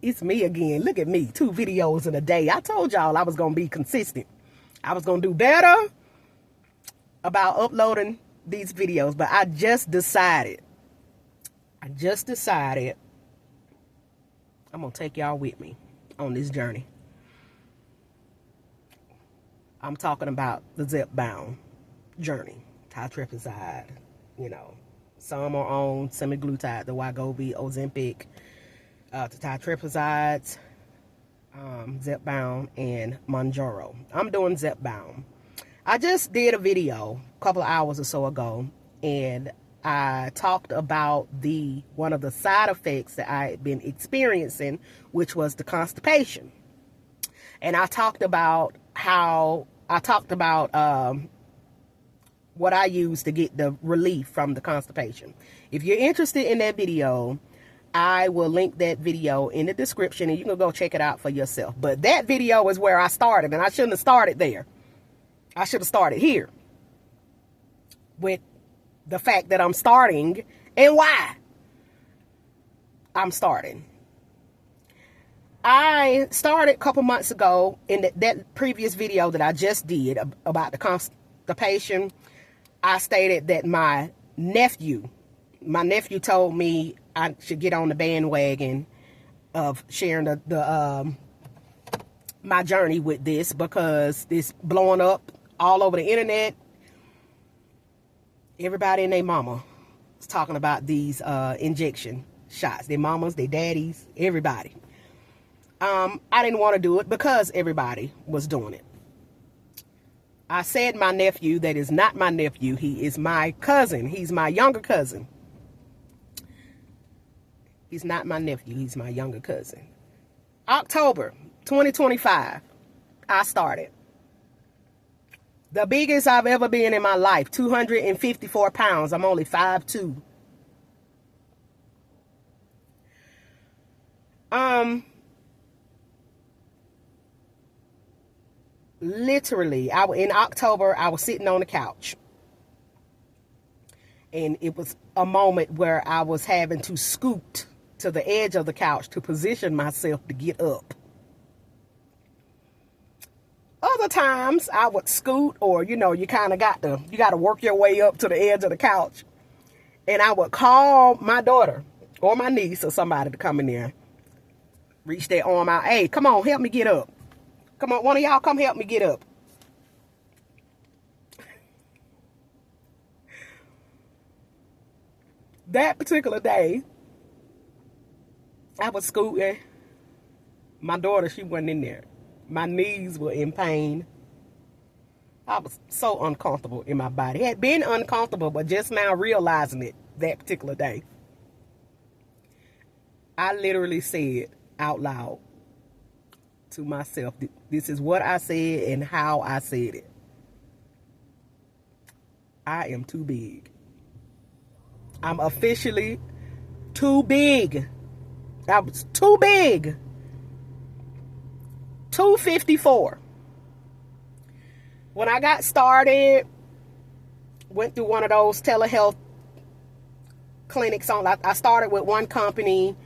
It's me again. Look at me. 2 videos in a day. I told y'all I was going to be consistent. I was going to do better about uploading these videos. But I just decided. I'm going to take y'all with me on this journey. I'm talking about the Zepbound journey. Titrepizide, some are on semaglutide, the Wegovy, Ozempic, the Titrepizide, Zepbound, and Mounjaro. I'm doing Zepbound. I just did a video a couple of hours or so ago, and I talked about one of the side effects that I had been experiencing, which was the constipation. And I talked about what I use to get the relief from the constipation. If you're interested in that video, I will link that video in the description and you can go check it out for yourself. But that video is where I started, and I shouldn't have started there. I should have started here with the fact that I'm starting and why I'm starting. I started a couple months ago in that previous video that I just did about the constipation. I stated that my nephew told me I should get on the bandwagon of sharing my journey with this, because it's blowing up all over the internet. Everybody and their mama is talking about these injection shots. Their mamas, their daddies, everybody. I didn't want to do it because everybody was doing it. I said my nephew, that is not my nephew. He is my cousin. He's my younger cousin. He's not my nephew. He's my younger cousin. October 2025, I started. The biggest I've ever been in my life, 254 pounds. I'm only 5'2". Literally, in October, I was sitting on the couch. And it was a moment where I was having to scoot to the edge of the couch to position myself to get up. Other times, I would scoot, or, you kind of got to work your way up to the edge of the couch. And I would call my daughter or my niece or somebody to come in there, reach their arm out. Hey, come on, help me get up. Come on, one of y'all come help me get up. That particular day, I was scooting. My daughter, she wasn't in there. My knees were in pain. I was so uncomfortable in my body. It had been uncomfortable, but just now realizing it that particular day, I literally said out loud to myself, this is what I said and how I said it. I am too big. I'm officially too big. I was too big. 254. When I got started, went through one of those telehealth clinics. I started with one company.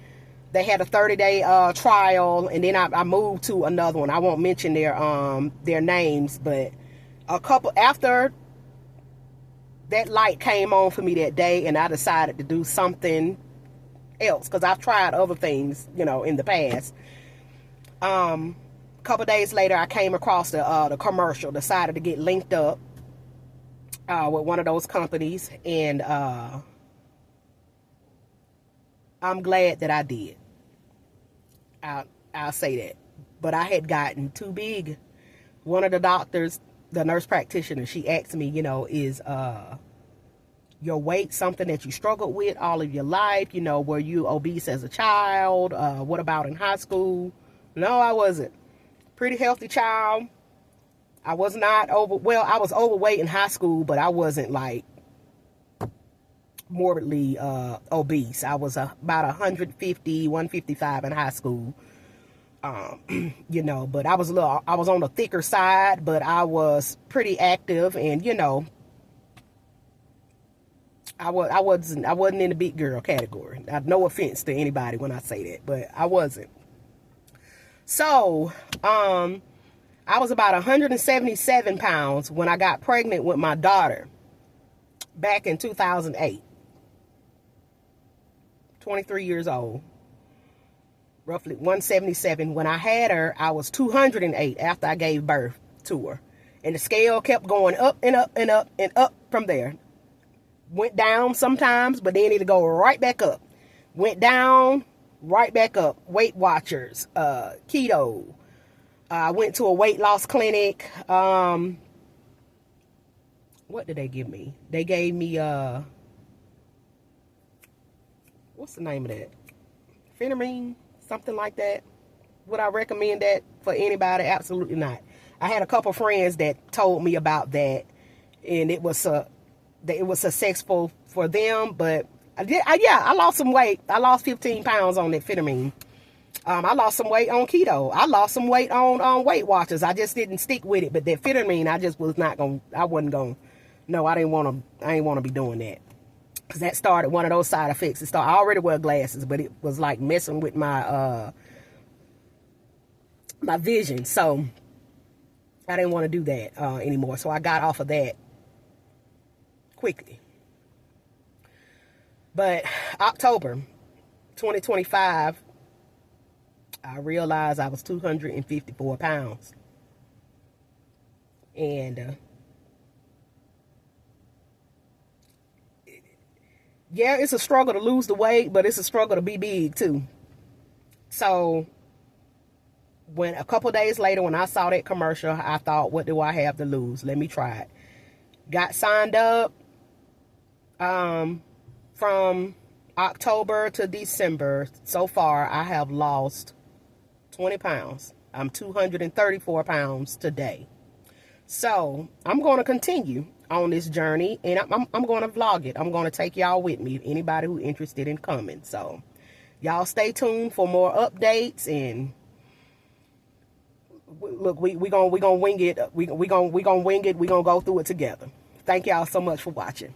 They had a 30-day trial, and then I moved to another one. I won't mention their names, but a couple after that light came on for me that day, and I decided to do something else, because I've tried other things, in the past. A couple days later, I came across the commercial, decided to get linked up with one of those companies, and I'm glad that I did. I'll say that. But I had gotten too big. One of the doctors, the nurse practitioner, she asked me, is your weight something that you struggled with all of your life? Were you obese as a child? What about in high school? No, I wasn't. Pretty healthy child. I was not I was overweight in high school, but I wasn't like morbidly obese. I was about 150, 155 in high school. But I was on the thicker side, but I was pretty active, and I wasn't in the big girl category. No offense to anybody when I say that, but I wasn't. So, I was about 177 pounds when I got pregnant with my daughter back in 2008. 23 years old. Roughly 177. When I had her, I was 208 after I gave birth to her. And the scale kept going up and up and up and up from there. Went down sometimes, but then it'd go right back up. Went down, right back up. Weight Watchers, keto. I went to a weight loss clinic. What did they give me? They gave me, what's the name of that? Phentermine, something like that. Would I recommend that for anybody? Absolutely not. I had a couple friends that told me about that, and it was successful for them. But I lost some weight. I lost 15 pounds on that Phentermine. I lost some weight on keto. I lost some weight on Weight Watchers. I just didn't stick with it. But that Phentermine, I just was not going. I wasn't going. No, I didn't want to be doing that. Because that started one of those side effects. I already wear glasses, but it was like messing with my my vision. So I didn't want to do that anymore. So I got off of that quickly. But October 2025, I realized I was 254 pounds. And yeah, it's a struggle to lose the weight, but it's a struggle to be big too. So when a couple days later, when I saw that commercial, I thought, what do I have to lose? Let me try it. Got signed up. From October to December, so far, I have lost 20 pounds. I'm 234 pounds today. So I'm going to continue on this journey, and I'm going to vlog it. I'm going to take y'all with me, anybody who's interested in coming. So y'all stay tuned for more updates, and look, we gonna wing it. We gonna wing it. We gonna go through it together. Thank y'all so much for watching.